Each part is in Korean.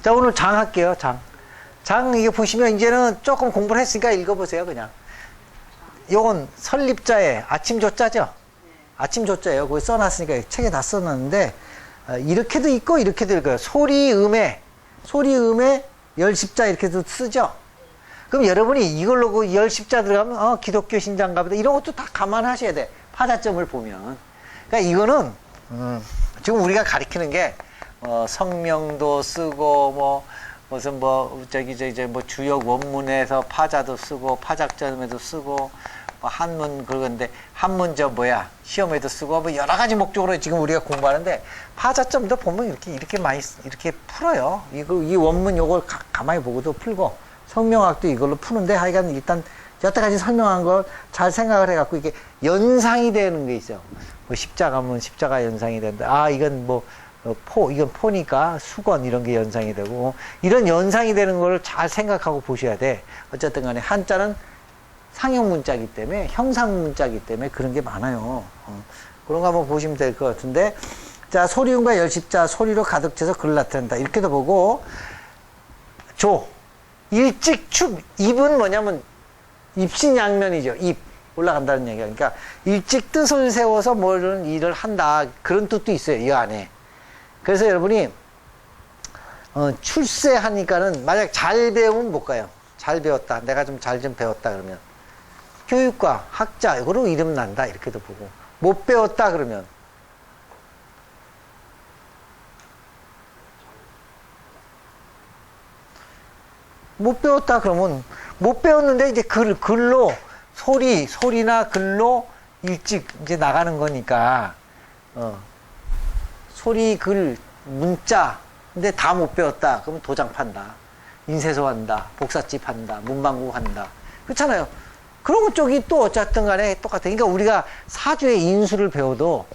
자, 오늘 장 할게요, 장. 장, 이게 보시면 이제는 조금 공부를 했으니까 읽어보세요, 그냥. 요건 설립자에 아침 조자죠? 아침 조자예요. 거기 써놨으니까 책에 다 써놨는데, 이렇게도 있고, 이렇게도 읽어요. 소리음에 열십자 이렇게도 쓰죠? 그럼 여러분이 이걸로 그 열십자 들어가면, 기독교 신자인가 보다. 이런 것도 다 감안하셔야 돼. 파자점을 보면. 그러니까 이거는, 지금 우리가 가리키는 게, 성명도 쓰고, 무슨 주역 원문에서 파자도 쓰고, 파작점에도 쓰고, 한문 그건데, 한문 시험에도 쓰고, 여러 가지 목적으로 지금 우리가 공부하는데, 파자점도 보면 이렇게 많이, 이렇게 풀어요. 이 원문 요걸 가만히 보고도 풀고, 성명학도 이걸로 푸는데, 하여간 일단, 여태까지 설명한 걸 잘 생각을 해갖고, 이게 연상이 되는 게 있어요. 십자가면 십자가 연상이 된다. 이건 이건 포니까 수건 이런 게 연상이 되고, 이런 연상이 되는 걸 잘 생각하고 보셔야 돼. 어쨌든 간에 한자는 상형 문자이기 때문에, 형상 문자이기 때문에 그런 게 많아요. 그런 거 한번 보시면 될 것 같은데, 자, 소리음과 열십자, 소리로 가득 차서 글을 나타낸다. 이렇게도 보고, 일찍축, 입은 뭐냐면, 입신양면이죠. 입. 올라간다는 얘기야. 그러니까, 일찍 뜻을 세워서 뭐를 일을 한다. 그런 뜻도 있어요. 이 안에. 그래서 여러분이, 출세하니까는, 만약 잘 배우면 못 가요. 잘 배웠다. 내가 좀 잘 배웠다. 그러면. 교육과, 학자, 이거로 이름 난다. 이렇게도 보고. 못 배웠다. 그러면. 못 배웠다. 그러면, 못 배웠는데 이제 글로, 소리나 글로 일찍 이제 나가는 거니까, 소리, 글, 문자, 근데 다 못 배웠다. 그러면 도장 판다. 인쇄소 한다. 복사집 한다. 문방구 한다. 그렇잖아요. 그런 쪽이 또 어쨌든 간에 똑같아. 그러니까 우리가 사주의 인수를 배워도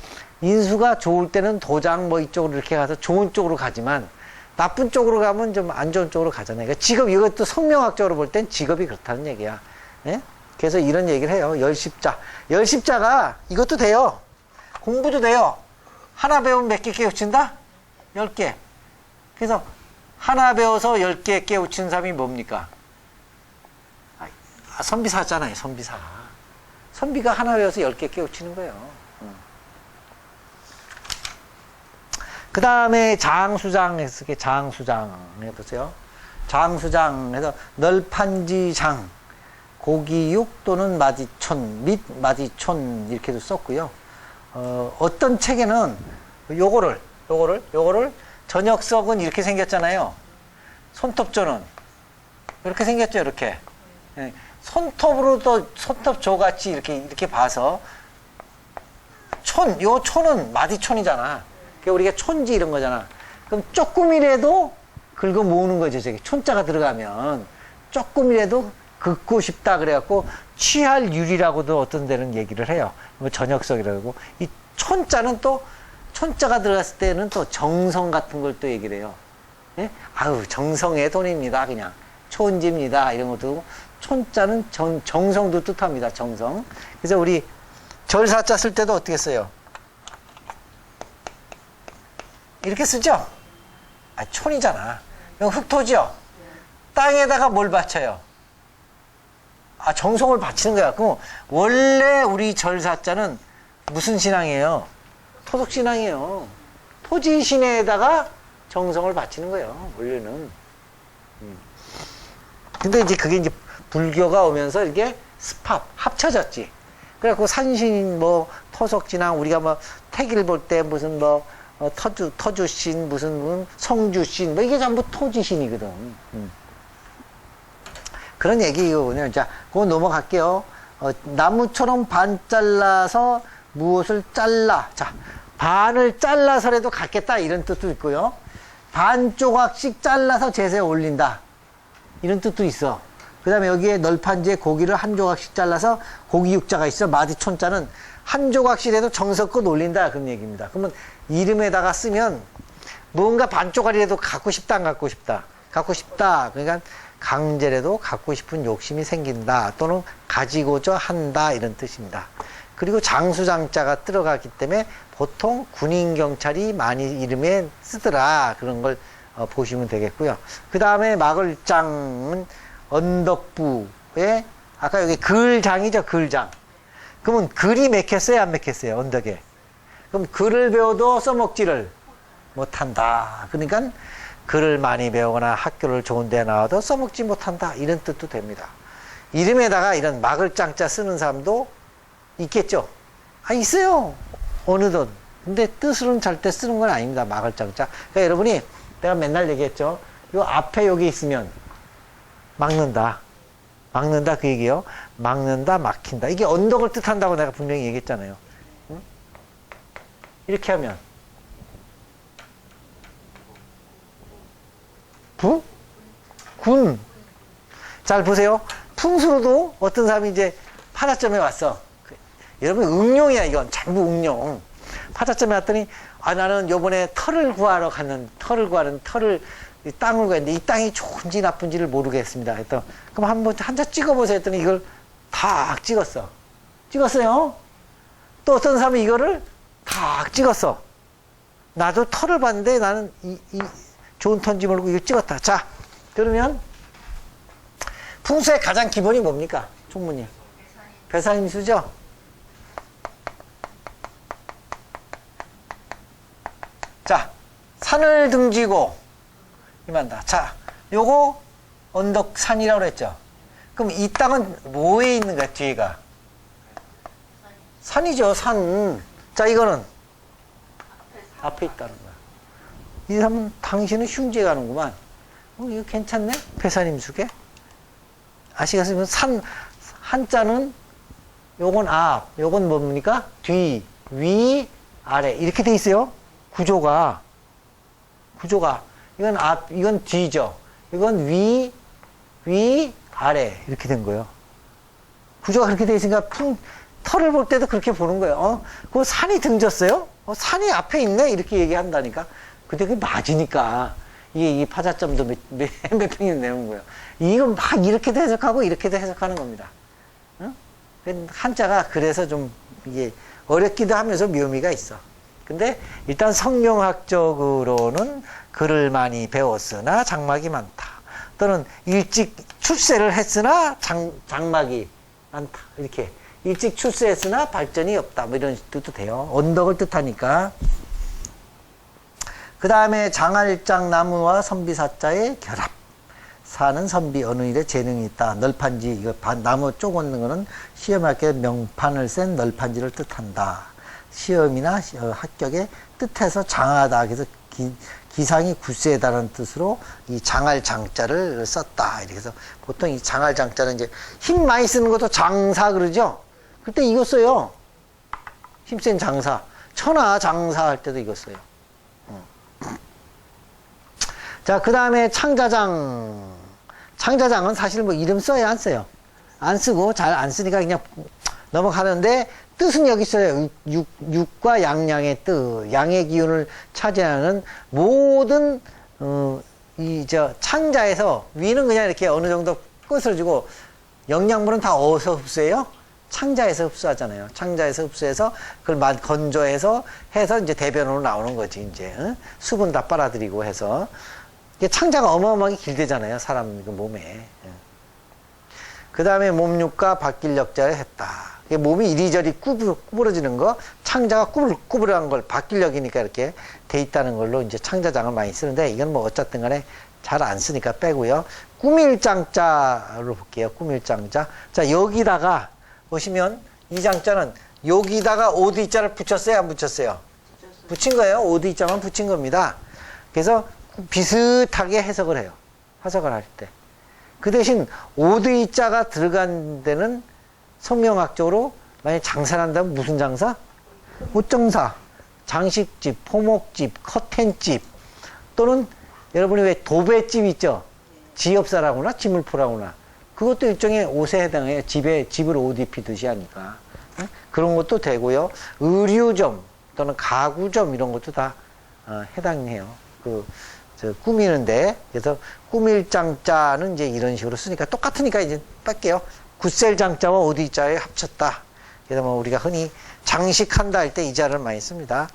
인수가 좋을 때는 도장 이쪽으로 이렇게 가서 좋은 쪽으로 가지만 나쁜 쪽으로 가면 좀 안 좋은 쪽으로 가잖아요. 그러니까 직업, 이것도 성명학적으로 볼 땐 직업이 그렇다는 얘기야. 예? 그래서 이런 얘기를 해요. 열십자. 열십자가 이것도 돼요. 공부도 돼요. 하나 배우면 몇 개 깨우친다? 10개. 그래서 하나 배워서 10개 깨우친 사람이 뭡니까? 선비사잖아요. 선비사. 선비가 하나 배워서 10개 깨우치는 거예요. 그 다음에 장수장 했을 게 장수장 해보세요. 장수장 해서 널판지장, 고기육 또는 마지촌, 및 마지촌 이렇게도 썼고요. 어떤 책에는 요거를 전역석은 이렇게 생겼잖아요. 손톱조는 이렇게 생겼죠. 이렇게 손톱으로 또 손톱조 같이 이렇게 봐서 요 촌은 마디촌이잖아. 그러니까 우리가 촌지 이런 거잖아. 그럼 조금이라도 긁어 모으는 거죠. 저기 촌자가 들어가면 조금이라도 긁고 싶다 그래갖고 취할율이라고도 어떤 데는 얘기를 해요. 전역석이라고. 이 촌자는 또 촌자가 들어갔을 때는 또 정성 같은 걸 또 얘기를 해요. 예? 정성의 돈입니다. 그냥 촌지입니다. 이런 것도 촌자는 정성도 뜻합니다. 정성. 그래서 우리 절사자 쓸 때도 어떻게 써요? 이렇게 쓰죠? 촌이잖아. 이건 흙토지요? 땅에다가 뭘 바쳐요? 정성을 바치는 거야. 그럼 원래 우리 절사자는 무슨 신앙이에요? 토속 신앙이에요. 토지 신에다가 정성을 바치는 거예요. 원래는. 근데 이제 그게 이제 불교가 오면서 이게 합쳐졌지. 그래갖고 산신, 토속신앙, 우리가 태기를 볼 때 무슨 터주신, 무슨 성주신, 이게 전부 토지신이거든. 그런 얘기거든요. 자, 그거 넘어갈게요. 나무처럼 반 잘라서 무엇을 잘라. 자, 반을 잘라서라도 갖겠다. 이런 뜻도 있고요. 반 조각씩 잘라서 제사에 올린다. 이런 뜻도 있어. 그 다음에 여기에 널판지에 고기를 한 조각씩 잘라서 고기 육자가 있어. 마디촌자는 한 조각씩이라도 정성껏 올린다. 그런 얘기입니다. 그러면 이름에다가 쓰면 뭔가 반 조각이라도 갖고 싶다, 안 갖고 싶다? 갖고 싶다. 그러니까 강제라도 갖고 싶은 욕심이 생긴다. 또는 가지고자 한다. 이런 뜻입니다. 그리고 장수장자가 들어가기 때문에 보통 군인 경찰이 많이 이름에 쓰더라. 그런 걸 보시면 되겠고요. 그 다음에 마글장은 언덕부에 아까 여기 글장이죠. 글장. 그러면 글이 맥혔어요? 안 맥혔어요? 언덕에. 그럼 글을 배워도 써먹지를 못한다. 그러니까 글을 많이 배우거나 학교를 좋은 데 나와도 써먹지 못한다. 이런 뜻도 됩니다. 이름에다가 이런 마글장자 쓰는 사람도 있겠죠? 있어요. 어느덧. 근데 뜻으로는 절대 쓰는 건 아닙니다. 마글장자. 그러니까 여러분이 내가 맨날 얘기했죠. 요 앞에 여기 있으면 막는다. 막는다 그 얘기요. 막는다, 막힌다. 이게 언덕을 뜻한다고 내가 분명히 얘기했잖아요. 응? 이렇게 하면 군. 잘 보세요. 풍수로도 어떤 사람이 이제 파자점에 왔어. 여러분 응용이야 이건. 전부 응용. 파자점에 왔더니 나는 요번에 털을 구하러 털을 땅을 구했는데 이 땅이 좋은지 나쁜지를 모르겠습니다. 했더니 그럼 한번 한자 찍어보세요 했더니 이걸 탁 찍었어. 찍었어요. 또 어떤 사람이 이거를 탁 찍었어. 나도 털을 봤는데 나는 이 좋은 턴지 모르고 이거 찍었다. 자, 그러면 풍수의 가장 기본이 뭡니까? 총무님. 배산임수죠? 자, 산을 등지고 임한다. 자, 요거 언덕산이라고 그랬죠? 그럼 이 땅은 뭐에 있는 거야, 뒤에가? 산이죠, 산. 자, 이거는 앞에 있다는 거야. 이 사람은 당신은 흉지에 가는구만. 이거 괜찮네? 배산임수게? 아시겠어요? 한자는 요건 앞, 요건 뭡니까? 뒤, 위, 아래. 이렇게 돼 있어요. 구조가. 이건 앞, 이건 뒤죠. 이건 위, 아래. 이렇게 된 거예요. 구조가 그렇게 돼 있으니까 털을 볼 때도 그렇게 보는 거예요. 그 산이 등졌어요? 산이 앞에 있네? 이렇게 얘기한다니까. 근데 그게 맞으니까. 이게 파자점도 몇 평이 내는 거예요. 이건 막 이렇게도 해석하고 이렇게도 해석하는 겁니다. 응? 한자가 그래서 좀 이게 어렵기도 하면서 묘미가 있어. 근데 일단 성명학적으로는 글을 많이 배웠으나 장막이 많다. 또는 일찍 출세를 했으나 장막이 많다. 이렇게. 일찍 출세했으나 발전이 없다. 뭐 이런 뜻도 돼요. 언덕을 뜻하니까. 그 다음에 장알장 나무와 선비사자의 결합. 사는 선비 어느 일에 재능이 있다. 널판지, 이거 나무 쪼갰는 거는 시험할 때 명판을 센 널판지를 뜻한다. 시험이나 합격의 뜻에서 장하다. 그래서 기상이 굳세다라는 뜻으로 이 장알장자를 썼다. 이렇게 해서 보통 이 장알장자는 이제 힘 많이 쓰는 것도 장사 그러죠? 그때 이거 써요. 힘센 장사. 천하 장사 할 때도 이거 써요. 자, 그 다음에 창자장. 창자장은 사실 뭐 이름 써야 안 써요. 안 쓰고 잘 안 쓰니까 그냥 넘어가는데 뜻은 여기 있어요. 육과 양양의 뜻. 양의 기운을 차지하는 모든, 창자에서 위는 그냥 이렇게 어느 정도 끝을 주고 영양분은 다 어디서 흡수해요? 창자에서 흡수하잖아요. 창자에서 흡수해서 그걸 건조해서 해서 이제 대변으로 나오는 거지, 이제. 수분 다 빨아들이고 해서. 이게 창자가 어마어마하게 길대잖아요. 사람 몸에. 그 다음에 몸육과 바뀔력자를 했다. 몸이 이리저리 구부러지는 거, 창자가 꾸불꾸불한 걸 바뀔력이니까 이렇게 돼 있다는 걸로 이제 창자장을 많이 쓰는데, 이건 뭐 어쨌든 간에 잘 안 쓰니까 빼고요. 꾸밀장자로 볼게요. 꾸밀장자. 자, 여기다가 보시면 이 장자는 여기다가 오드이자를 붙였어요? 안 붙였어요? 붙인 거예요. 오드이자만 붙인 겁니다. 그래서 비슷하게 해석을 해요. 해석을 할 때. 그 대신 오드이자가 들어간 데는 성명학적으로 만약에 장사를 한다면 무슨 장사? 옷장사, 장식집, 포목집, 커튼집, 또는 여러분이 왜 도배집 있죠? 지엽사라거나 지물포라거나, 그것도 일종의 옷에 해당해요. 집을 옷 입히듯이 하니까. 그런 것도 되고요. 의류점 또는 가구점 이런 것도 다 해당해요. 꾸미는데. 그래서 꾸밀장자는 이제 이런 식으로 쓰니까 똑같으니까 이제 뺄게요. 굳셀장자와 오디자에 합쳤다. 그래서 뭐 우리가 흔히 장식한다 할 때 이 자를 많이 씁니다.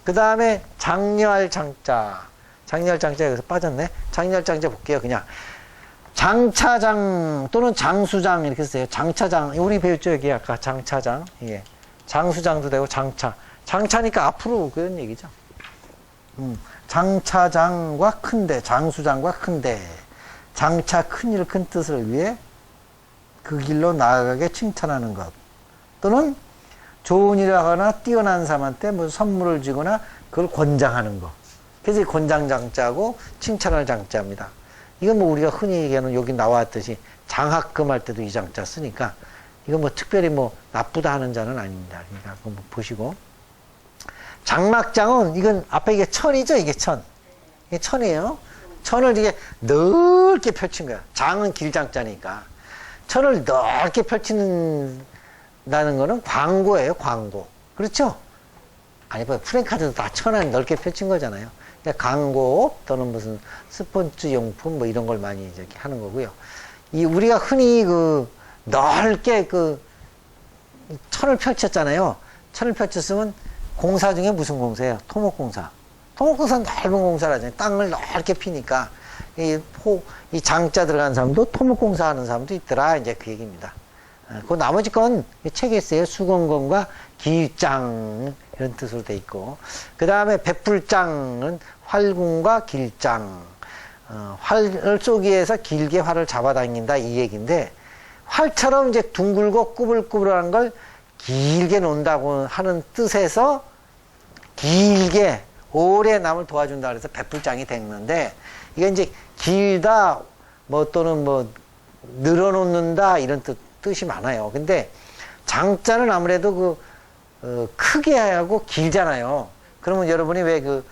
그 다음에 장려할 장자. 장렬장자 여기서 빠졌네. 장렬장자 볼게요. 그냥 장차장 또는 장수장 이렇게 쓰세요. 장차장 우리 배웠죠 여기 아까 장차장. 예. 장수장도 되고 장차니까 앞으로 그런 얘기죠. 장차장과 큰데 장수장과 큰데 장차 큰일 큰 뜻을 위해 그 길로 나아가게 칭찬하는 것 또는 좋은 일을 하거나 뛰어난 사람한테 무슨 선물을 주거나 그걸 권장하는 것. 그래서 권장장자고 칭찬할 장자입니다. 이건 뭐 우리가 흔히 얘기하는 여기 나왔듯이 장학금 할 때도 이 장자 쓰니까 이건 뭐 특별히 뭐 나쁘다 하는 자는 아닙니다. 그러니까 그거 뭐 보시고 장막장은 이건 앞에 이게 천이죠. 이게 천. 이게 천이에요. 천을 이게 넓게 펼친 거야. 장은 길장자니까 천을 넓게 펼치는다는 거는 광고예요. 광고. 그렇죠? 아니 뭐 프랭카드도 다 천안 넓게 펼친 거잖아요. 광고 또는 무슨 스포츠 용품 뭐 이런 걸 많이 이렇게 하는 거고요. 이 우리가 흔히 그 넓게 그 천을 펼쳤잖아요. 천을 펼쳤으면 공사 중에 무슨 공사예요? 토목공사. 토목공사는 넓은 공사라잖아요. 땅을 넓게 피니까 이 장자 들어간 사람도 토목공사 하는 사람도 있더라. 이제 그 얘기입니다. 그 나머지 건 책에 있어요. 수건건과 길장 이런 뜻으로 돼 있고 그 다음에 백불장은 활궁과 길장 활을 쏘기 위해서 길게 활을 잡아당긴다 이 얘기인데 활처럼 이제 둥글고 꾸불꾸불한 걸 길게 논다고 하는 뜻에서 길게 오래 남을 도와준다 그래서 백불장이 됐는데 이게 이제 길다 뭐 또는 뭐 늘어놓는다 이런 뜻이 많아요. 근데 장자는 아무래도 크게 하고 길잖아요. 그러면 여러분이 왜 그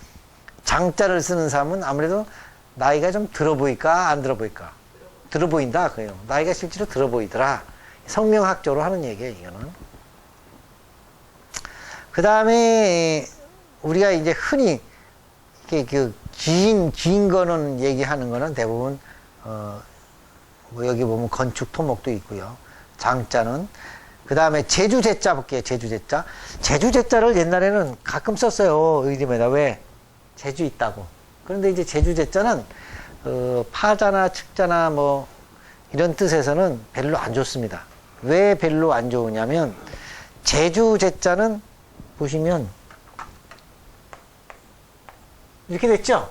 장자를 쓰는 사람은 아무래도 나이가 좀 들어 보일까 안 들어 보일까? 들어 보인다 그래요. 나이가 실제로 들어 보이더라. 성명학적으로 하는 얘기예요. 이거는. 그 다음에 우리가 이제 흔히 이렇게 긴 거는 얘기하는 거는 대부분 뭐 여기 보면 건축 토목도 있고요. 장자는 그 다음에 제주제자 볼게요. 제주제자. 제주제자를 옛날에는 가끔 썼어요. 의림에다. 왜? 제주 있다고. 그런데 이제 제주제자는 파자나 측자나 뭐 이런 뜻에서는 별로 안 좋습니다. 왜 별로 안 좋으냐면 제주제자는 보시면 이렇게 됐죠?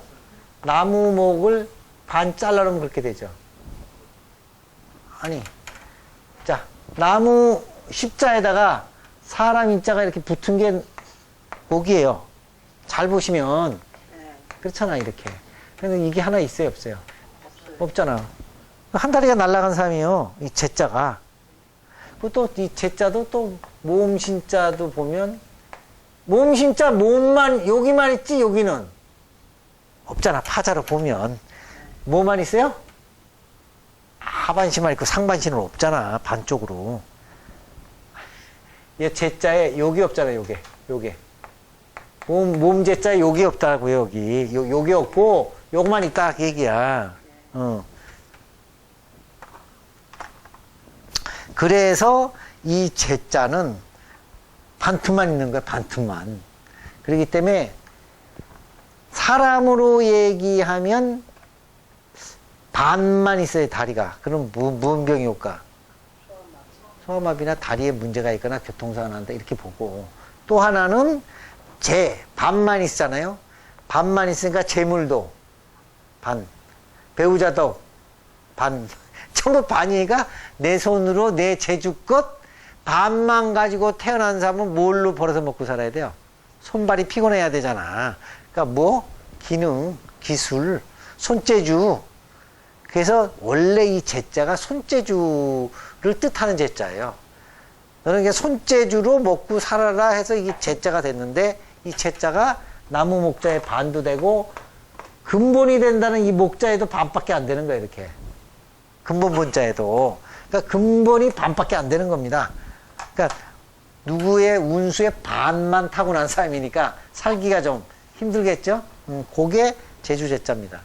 나무목을 반 잘라놓으면 그렇게 되죠. 아니 자 나무 십자에다가 사람 인자가 이렇게 붙은 게 목이에요. 잘 보시면 그렇잖아 이렇게. 근데 이게 하나 있어요 없어요? 없잖아. 한 다리가 날아간 사람이에요. 이 제자가. 또 이 제자도 또 모음신자도 보면 모음신자 몸만 여기만 있지 여기는 없잖아. 파자로 보면 뭐만 있어요? 하반신만 있고 상반신은 없잖아. 반쪽으로. 얘 제자에 여기 없잖아요. 요게 몸 제자에 여기 없다고요. 여기 없고 요것만 있다 그 얘기야. 그래서 이 제자는 반틈만 있는 거야. 반틈만. 그렇기 때문에 사람으로 얘기하면 반만 있어요. 다리가. 그럼 무슨 병이 올까? 소아마비나 다리에 문제가 있거나 교통사고 난다 이렇게 보고 또 하나는 반만 있잖아요. 반만 있으니까 재물도 반, 배우자도 반, 전부 반이니까 내 손으로 내 제주껏 반만 가지고 태어난 사람은 뭘로 벌어서 먹고 살아야 돼요? 손발이 피곤해야 되잖아. 그러니까 뭐 기능, 기술, 손재주. 그래서 원래 이 제자가 손재주를 뜻하는 제자예요. 너는 이게 손재주로 먹고 살아라 해서 이게 제자가 됐는데 이 제자가 나무 목자의 반도 되고 근본이 된다는 이 목자에도 반밖에 안 되는 거예요. 이렇게 근본 본자에도. 그러니까 근본이 반밖에 안 되는 겁니다. 그러니까 누구의 운수의 반만 타고난 사람이니까 살기가 좀 힘들겠죠. 그게 제주 제자입니다.